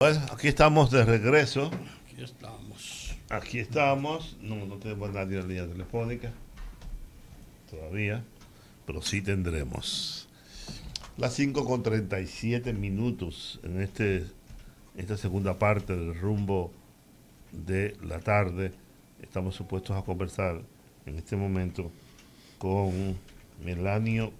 Bueno, aquí estamos de regreso. Aquí estamos. Aquí estamos. No tenemos nadie en la línea telefónica todavía, pero sí tendremos. Las 5:37 en esta segunda parte del rumbo de la tarde. Estamos supuestos a conversar en este momento con Melanio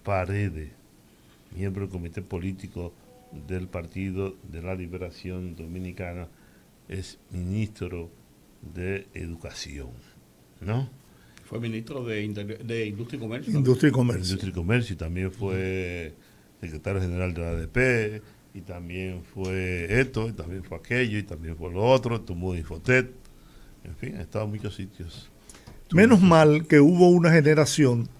Paredes, miembro del Comité Político del Partido de la Liberación Dominicana, es ministro de Educación, ¿no? Fue ministro de Industria y Comercio también. Industria y Comercio. Industria y Comercio, y también fue secretario general de la ADP, y también fue esto, y también fue aquello, y también fue lo otro, tomó Infotet, en fin, ha estado en muchos sitios. Menos mal que hubo una generación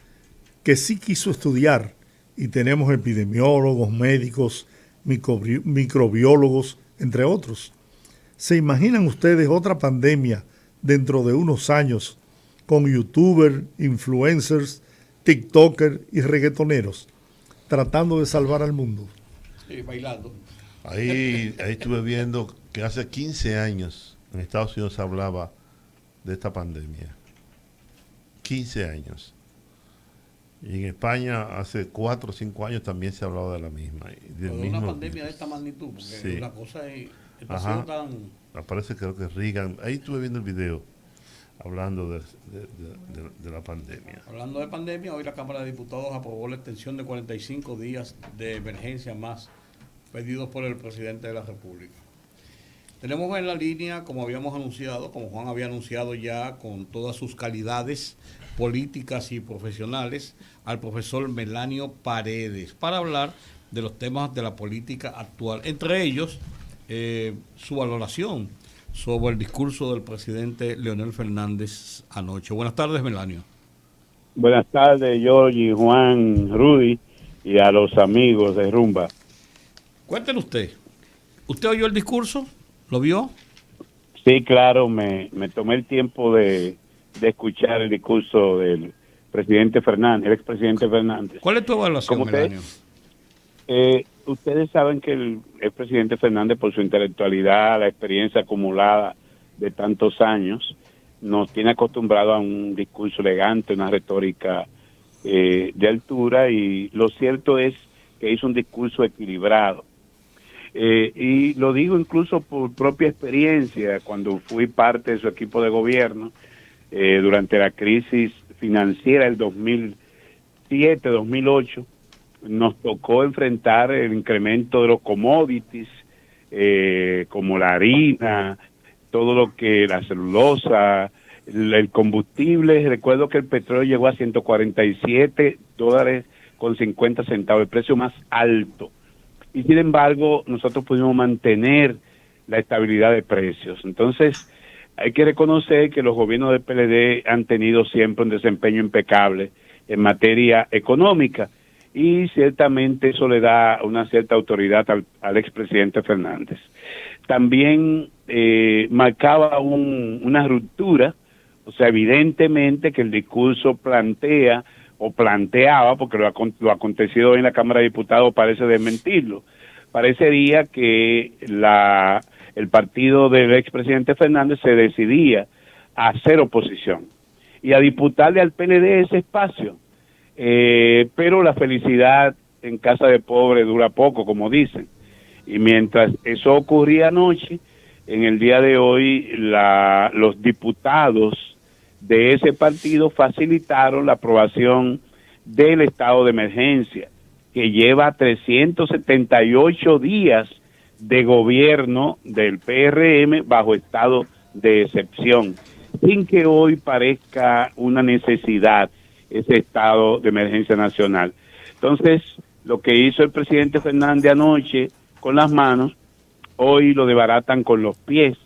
que sí quiso estudiar y tenemos epidemiólogos, médicos, microbiólogos, entre otros. ¿Se imaginan ustedes otra pandemia dentro de unos años con youtubers, influencers, tiktokers y reggaetoneros tratando de salvar al mundo? Sí, bailando. Ahí estuve viendo que hace 15 años en Estados Unidos se hablaba de esta pandemia. 15 años. Y en España hace 4 o 5 años también se hablaba de la misma. De una pandemia de esta magnitud, porque sí. la cosa está siendo tan... Aparece creo que Reagan. Ahí estuve viendo el video hablando de la pandemia. Hablando de pandemia, hoy la Cámara de Diputados aprobó la extensión de 45 días de emergencia más pedidos por el presidente de la República. Tenemos en la línea, como habíamos anunciado, como Juan había anunciado ya, con todas sus calidades políticas y profesionales, al profesor Melanio Paredes, para hablar de los temas de la política actual, entre ellos su valoración sobre el discurso del presidente Leonel Fernández anoche. Buenas tardes, Melanio. Buenas tardes, George, Juan, Rudy y a los amigos de Rumba. Cuéntenos ¿usted oyó el discurso? ¿Lo vio? Sí, claro, me tomé el tiempo de escuchar el discurso del presidente Fernández, el expresidente Fernández. ¿Cuál es tu evaluación, Melanio? Ustedes saben que el expresidente Fernández, por su intelectualidad, la experiencia acumulada de tantos años, nos tiene acostumbrado a un discurso elegante, una retórica de altura, y lo cierto es que hizo un discurso equilibrado. Y lo digo incluso por propia experiencia, cuando fui parte de su equipo de gobierno durante la crisis financiera del 2007-2008, nos tocó enfrentar el incremento de los commodities, como la harina, todo lo que la celulosa, el combustible. Recuerdo que el petróleo llegó a $147.50, el precio más alto. Y sin embargo, nosotros pudimos mantener la estabilidad de precios. Entonces, hay que reconocer que los gobiernos del PLD han tenido siempre un desempeño impecable en materia económica, y ciertamente eso le da una cierta autoridad al expresidente Fernández. También marcaba una ruptura, o sea, evidentemente que el discurso planteaba, porque lo acontecido en la Cámara de Diputados parece desmentirlo. Parecería que el partido del expresidente Fernández se decidía a hacer oposición y a disputarle al PLD ese espacio. Pero la felicidad en casa de pobre dura poco, como dicen. Y mientras eso ocurría anoche, en el día de hoy los diputados de ese partido facilitaron la aprobación del estado de emergencia, que lleva 378 días de gobierno del PRM bajo estado de excepción, sin que hoy parezca una necesidad ese estado de emergencia nacional. Entonces, lo que hizo el presidente Fernández anoche con las manos, hoy lo desbaratan con los pies,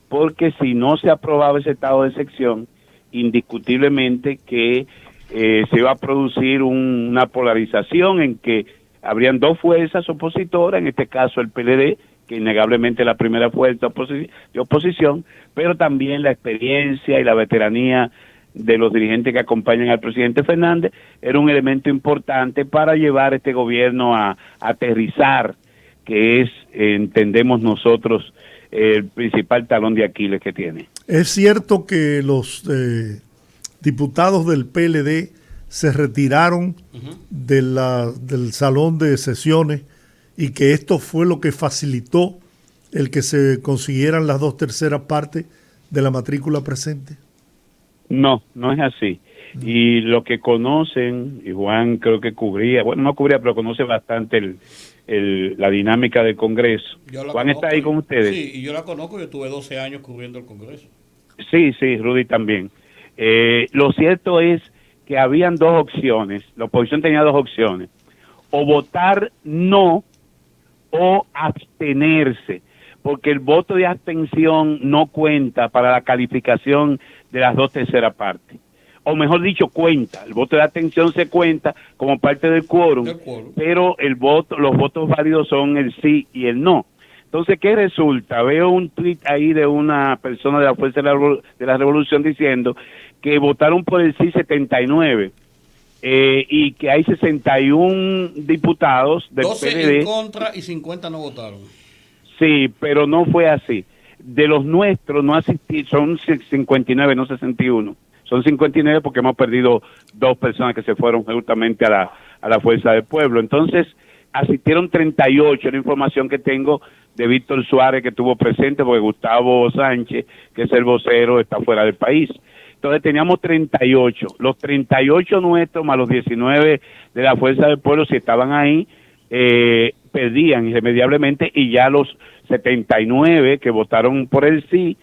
porque si no se aprobaba ese estado de excepción, indiscutiblemente que se iba a producir una polarización en que habrían dos fuerzas opositoras, en este caso el PLD, que innegablemente es la primera fuerza de oposición, pero también la experiencia y la veteranía de los dirigentes que acompañan al presidente Fernández era un elemento importante para llevar este gobierno a aterrizar que es, entendemos nosotros, el principal talón de Aquiles que tiene. Es cierto que los diputados del PLD se retiraron del salón de sesiones y que esto fue lo que facilitó el que se consiguieran las 2/3 partes de la matrícula presente. No, no es así. Y lo que conocen, y Juan creo que cubría, bueno, no cubría, pero conoce bastante la dinámica del Congreso. Juan está ahí con ustedes. Sí, y yo la conozco, yo tuve 12 años cubriendo el Congreso. Sí, Rudy también. Lo cierto es que habían dos opciones, la oposición tenía dos opciones, o votar no o abstenerse, porque el voto de abstención no cuenta para la calificación de las 2/3 partes. O mejor dicho, cuenta. El voto de abstención se cuenta como parte del quórum, pero los votos válidos son el sí y el no. Entonces, ¿qué resulta? Veo un tuit ahí de una persona de la Fuerza de la Revolución diciendo que votaron por el sí 79 y que hay 61 diputados del 12 PLD. en contra y 50 no votaron. Sí, pero no fue así. De los nuestros no asistí, son 59, no 61. Son 59 porque hemos perdido 2 personas que se fueron justamente a la Fuerza del Pueblo. Entonces, asistieron 38, la información que tengo de Víctor Suárez, que estuvo presente, porque Gustavo Sánchez, que es el vocero, está fuera del país. Entonces teníamos 38. Los 38 nuestros más los 19 de la Fuerza del Pueblo, si estaban ahí, perdían irremediablemente, y ya los 79 que votaron por el sí,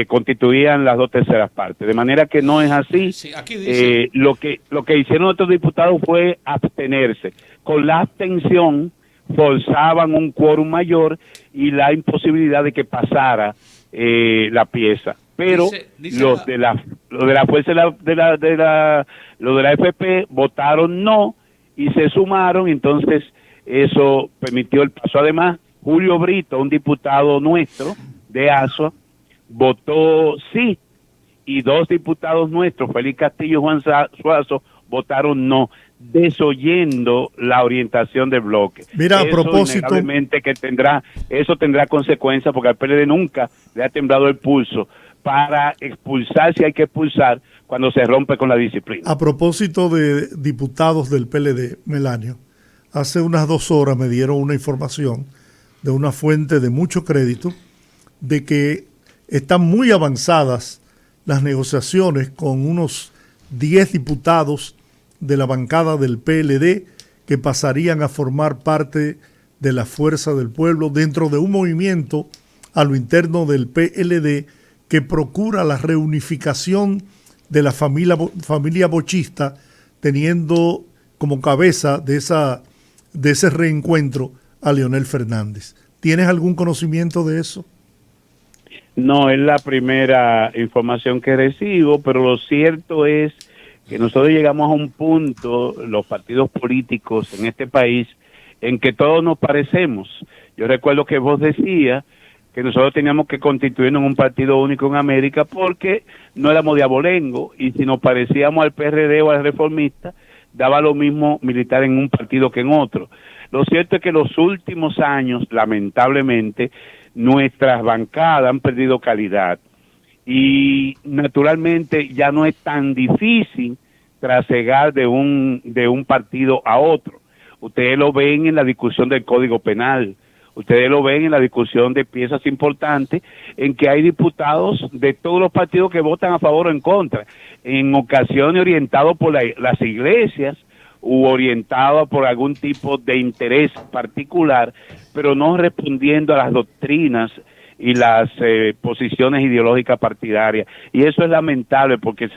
constituían las 2/3 partes. De manera que no es así. Sí, aquí dice. Lo que hicieron nuestros diputados fue abstenerse. Con la abstención forzaban un quórum mayor y la imposibilidad de que pasara la pieza. Pero los de la fuerza los de la FP votaron no y se sumaron, entonces eso permitió el paso. Además, Julio Brito, un diputado nuestro de ASUA, votó sí, y 2 diputados nuestros, Félix Castillo y Juan Suazo, votaron no, desoyendo la orientación del bloque. Mira, a propósito, que eso tendrá consecuencias, porque al PLD nunca le ha temblado el pulso para expulsar, si hay que expulsar, cuando se rompe con la disciplina. A propósito de diputados del PLD, Melanio, hace unas 2 horas me dieron una información de una fuente de mucho crédito de que están muy avanzadas las negociaciones con unos 10 diputados de la bancada del PLD que pasarían a formar parte de la Fuerza del Pueblo dentro de un movimiento a lo interno del PLD que procura la reunificación de la familia bochista, teniendo como cabeza de ese reencuentro a Leonel Fernández. ¿Tienes algún conocimiento de eso? No, es la primera información que recibo, pero lo cierto es que nosotros llegamos a un punto, los partidos políticos en este país, en que todos nos parecemos. Yo recuerdo que vos decías que nosotros teníamos que constituirnos en un partido único en América porque no éramos de abolengo, y si nos parecíamos al PRD o al Reformista, daba lo mismo militar en un partido que en otro. Lo cierto es que los últimos años, lamentablemente, nuestras bancadas han perdido calidad y naturalmente ya no es tan difícil trasegar de un partido a otro. Ustedes lo ven en la discusión del Código Penal, ustedes lo ven en la discusión de piezas importantes, en que hay diputados de todos los partidos que votan a favor o en contra, en ocasiones orientados por las iglesias u orientados por algún tipo de interés particular, pero no respondiendo a las doctrinas y las posiciones ideológicas partidarias. Y eso es lamentable porque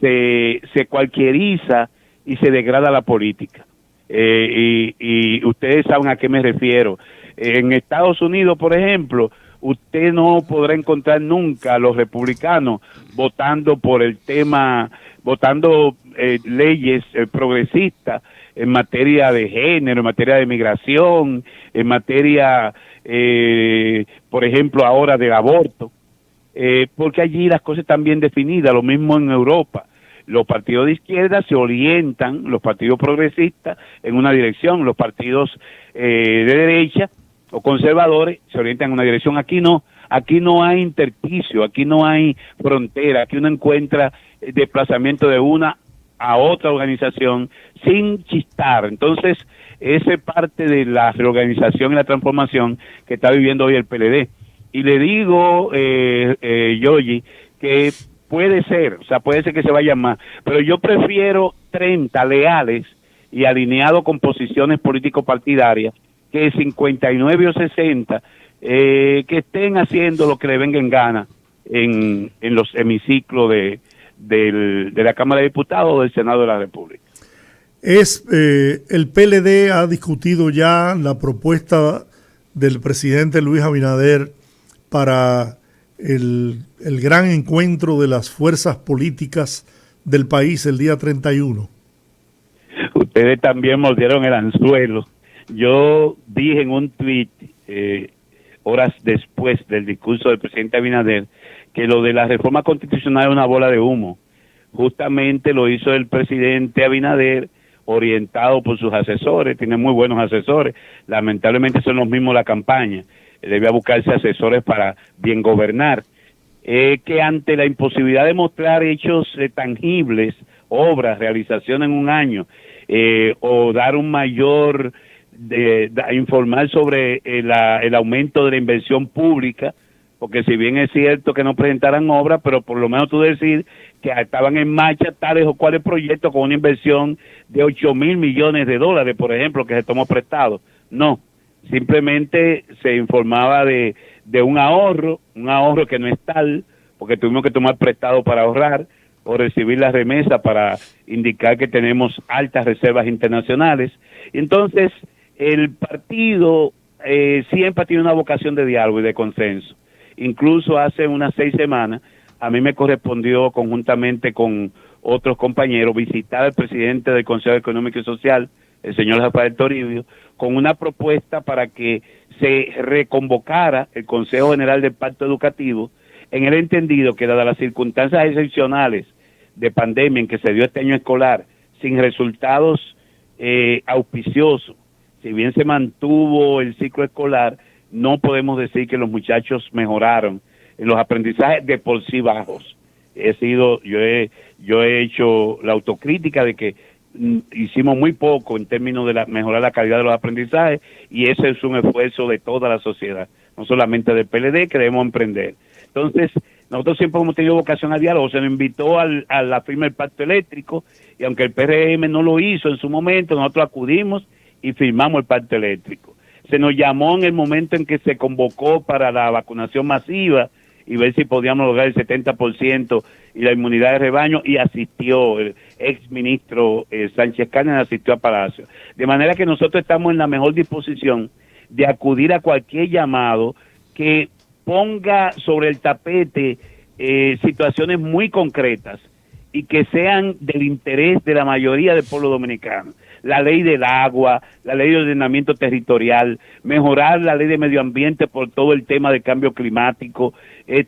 se cualquieriza y se degrada la política. Y ustedes saben a qué me refiero. En Estados Unidos, por ejemplo, usted no podrá encontrar nunca a los republicanos votando por el tema, votando leyes progresistas en materia de género, en materia de migración, en materia, por ejemplo, ahora del aborto, porque allí las cosas están bien definidas, lo mismo en Europa. Los partidos de izquierda se orientan, los partidos progresistas, en una dirección, los partidos de derecha o conservadores se orientan en una dirección. Aquí no hay intersticio, aquí no hay frontera, aquí uno encuentra desplazamiento de una a otra organización sin chistar. Entonces, esa es parte de la reorganización y la transformación que está viviendo hoy el PLD. Y le digo, Yoyi, que puede ser que se vayan más, pero yo prefiero 30 leales y alineados con posiciones político-partidarias que 59 o 60 que estén haciendo lo que le venga en gana en los hemiciclos de la Cámara de Diputados o del Senado de la República. El PLD ha discutido ya la propuesta del presidente Luis Abinader para el gran encuentro de las fuerzas políticas del país el día 31. Ustedes también mordieron el anzuelo. Yo dije en un tuit, horas después del discurso del presidente Abinader, que lo de la reforma constitucional es una bola de humo. Justamente lo hizo el presidente Abinader, orientado por sus asesores, tiene muy buenos asesores, lamentablemente son los mismos de la campaña, debía buscarse asesores para bien gobernar, que ante la imposibilidad de mostrar hechos tangibles, obras, realización en un año, o dar un mayor, informar sobre el aumento de la inversión pública, porque si bien es cierto que no presentaran obras, pero por lo menos tú decir que estaban en marcha tales o cuales proyectos con una inversión de 8,000 millones de dólares, por ejemplo, que se tomó prestado. No, simplemente se informaba de un ahorro que no es tal, porque tuvimos que tomar prestado para ahorrar o recibir la remesa para indicar que tenemos altas reservas internacionales. Entonces, el partido siempre ha tenido una vocación de diálogo y de consenso. Incluso hace unas 6 semanas, a mí me correspondió conjuntamente con otros compañeros visitar al presidente del Consejo Económico y Social, el señor Rafael Toribio, con una propuesta para que se reconvocara el Consejo General del Pacto Educativo, en el entendido que dadas las circunstancias excepcionales de pandemia en que se dio este año escolar, sin resultados auspiciosos, si bien se mantuvo el ciclo escolar, no podemos decir que los muchachos mejoraron en los aprendizajes de por sí bajos. Yo he hecho la autocrítica de que hicimos muy poco en términos de mejorar la calidad de los aprendizajes, y ese es un esfuerzo de toda la sociedad, no solamente del PLD, que debemos emprender. Entonces, nosotros siempre hemos tenido vocación a diálogo, se nos invitó a la firma del pacto eléctrico, y aunque el PRM no lo hizo en su momento, nosotros acudimos y firmamos el pacto eléctrico. Se nos llamó en el momento en que se convocó para la vacunación masiva y ver si podíamos lograr el 70% y la inmunidad de rebaño, y asistió el ex ministro Sánchez Cárdenas, asistió a Palacio. De manera que nosotros estamos en la mejor disposición de acudir a cualquier llamado que ponga sobre el tapete situaciones muy concretas y que sean del interés de la mayoría del pueblo dominicano. La ley del agua, la ley de ordenamiento territorial, mejorar la ley de medio ambiente por todo el tema del cambio climático, el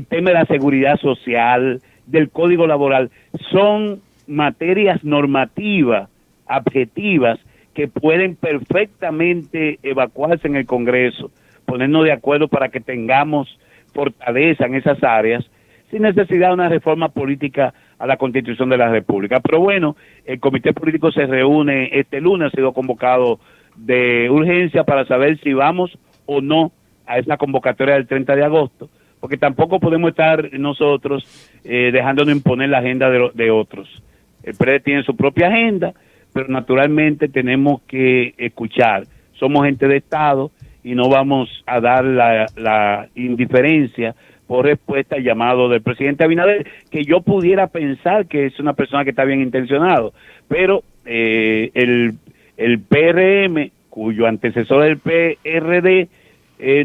tema de la seguridad social, del código laboral, son materias normativas, objetivas, que pueden perfectamente evacuarse en el Congreso, ponernos de acuerdo para que tengamos fortaleza en esas áreas, sin necesidad de una reforma política a la Constitución de la República. Pero bueno, el Comité Político se reúne este lunes, ha sido convocado de urgencia para saber si vamos o no a esa convocatoria del 30 de agosto, porque tampoco podemos estar nosotros dejándonos imponer la agenda de otros. El PRD tiene su propia agenda, pero naturalmente tenemos que escuchar. Somos gente de Estado y no vamos a dar la indiferencia por respuesta al llamado del presidente Abinader, que yo pudiera pensar que es una persona que está bien intencionado, pero el PRM, cuyo antecesor del PRD,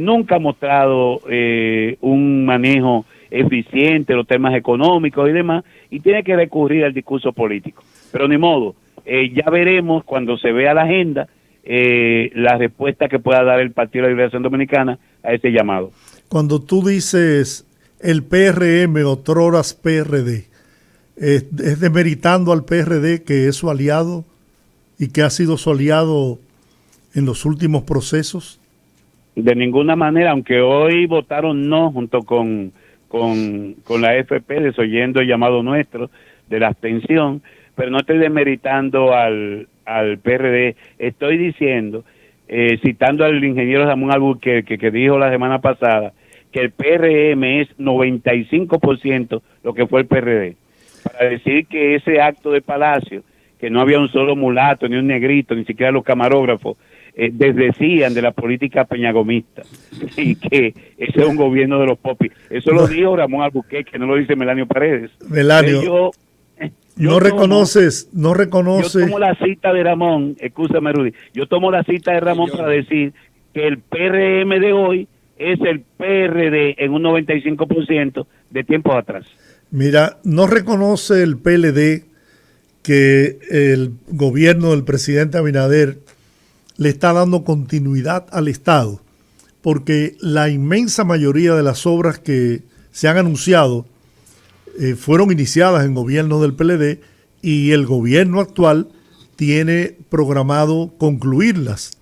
nunca ha mostrado un manejo eficiente de los temas económicos y demás, y tiene que recurrir al discurso político. Pero ni modo, ya veremos cuando se vea la agenda la respuesta que pueda dar el Partido de la Liberación Dominicana a ese llamado. Cuando tú dices el PRM, otroras PRD, ¿es demeritando al PRD, que es su aliado y que ha sido su aliado en los últimos procesos? De ninguna manera, aunque hoy votaron no junto con la FP, desoyendo el llamado nuestro de la abstención, pero no estoy demeritando al PRD. Estoy diciendo, citando al ingeniero Ramón Alburquerque, que dijo la semana pasada que el PRM es 95% lo que fue el PRD, para decir que ese acto de Palacio, que no había un solo mulato, ni un negrito, ni siquiera los camarógrafos, desdecían de la política peñagomista y que ese es un gobierno de los popis. Eso lo dijo Ramón Alburquerque, no lo dice Melanio Paredes. Melanio, no reconoce. Yo tomo la cita de Ramón, escúchame Rudy, yo tomo la cita de Ramón para decir que el PRM de hoy es el PRD en un 95% de tiempos atrás. Mira, no reconoce el PLD que el gobierno del presidente Abinader le está dando continuidad al Estado, porque la inmensa mayoría de las obras que se han anunciado fueron iniciadas en gobierno del PLD y el gobierno actual tiene programado concluirlas.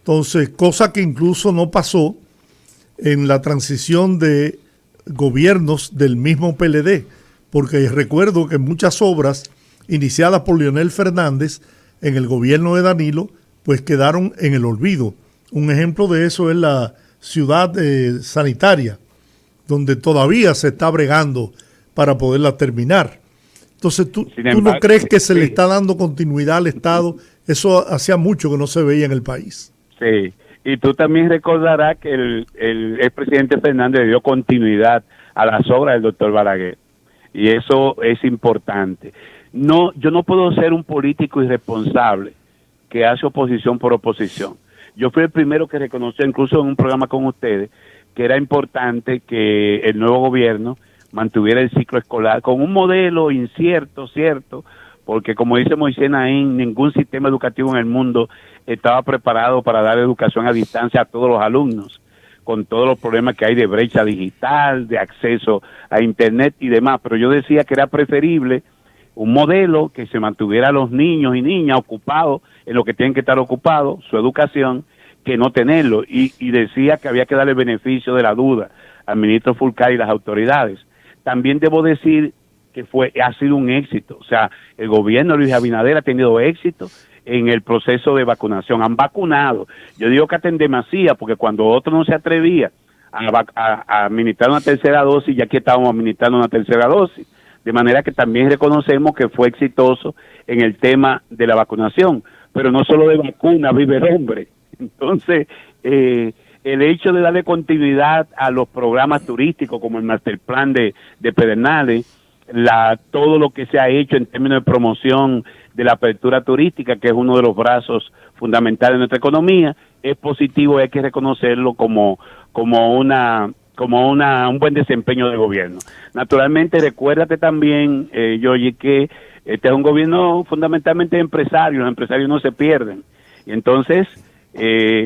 Entonces, cosa que incluso no pasó en la transición de gobiernos del mismo PLD, porque recuerdo que muchas obras iniciadas por Leonel Fernández en el gobierno de Danilo, pues quedaron en el olvido. Un ejemplo de eso es la ciudad sanitaria, donde todavía se está bregando para poderla terminar. Entonces, ¿tú no crees que se le está dando continuidad al Estado? Eso hacía mucho que no se veía en el país. Sí, y tú también recordarás que el expresidente Fernández le dio continuidad a las obras del doctor Balaguer, y eso es importante. No, yo no puedo ser un político irresponsable que hace oposición por oposición. Yo fui el primero que reconoció, incluso en un programa con ustedes, que era importante que el nuevo gobierno mantuviera el ciclo escolar con un modelo incierto, cierto, porque como dice Moisés Naín, ningún sistema educativo en el mundo estaba preparado para dar educación a distancia a todos los alumnos, con todos los problemas que hay de brecha digital, de acceso a internet y demás, pero yo decía que era preferible un modelo que se mantuviera a los niños y niñas ocupados en lo que tienen que estar ocupados, su educación, que no tenerlo, y decía que había que darle beneficio de la duda al ministro Fulcar y las autoridades. También debo decir que ha sido un éxito, o sea, el gobierno de Luis Abinader ha tenido éxito en el proceso de vacunación, han vacunado, yo digo que hasta en demasía, porque cuando otro no se atrevía a administrar una tercera dosis, ya que estábamos administrando una tercera dosis, de manera que también reconocemos que fue exitoso en el tema de la vacunación, pero no solo de vacuna vive el hombre. Entonces, el hecho de darle continuidad a los programas turísticos como el Masterplan de Pedernales, todo lo que se ha hecho en términos de promoción de la apertura turística, que es uno de los brazos fundamentales de nuestra economía, es positivo y hay que reconocerlo como un buen desempeño del gobierno. Naturalmente, recuérdate también, Yoyi, que este es un gobierno fundamentalmente empresario, los empresarios no se pierden. Y entonces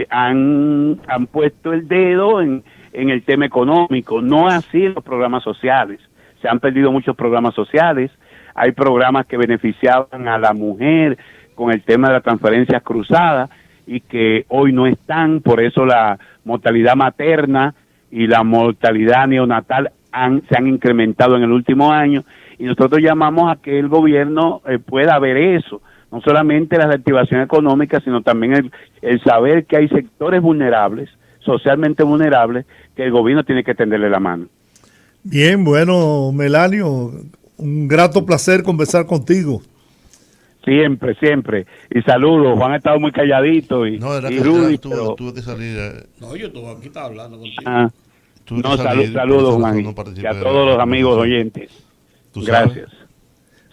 han puesto el dedo en el tema económico, no así en los programas sociales. Se han perdido muchos programas sociales, hay programas que beneficiaban a la mujer con el tema de las transferencias cruzadas y que hoy no están, por eso la mortalidad materna y la mortalidad neonatal se han incrementado en el último año, y nosotros llamamos a que el gobierno pueda ver eso, no solamente la reactivación económica, sino también el saber que hay sectores vulnerables, socialmente vulnerables, que el gobierno tiene que tenderle la mano. Bien, bueno, Melanio, un grato placer conversar contigo. Siempre, siempre. Y saludos, Juan ha estado muy calladito y Rudy, tuve que salir. No, yo estuve aquí, estaba hablando contigo. Saludos, Juan, y a todos los amigos oyentes. Gracias.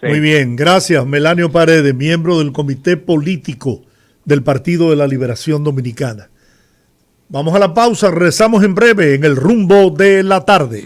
Sí. Muy bien, gracias, Melanio Paredes, miembro del Comité Político del Partido de la Liberación Dominicana. Vamos a la pausa, regresamos en breve en el Rumbo de la Tarde.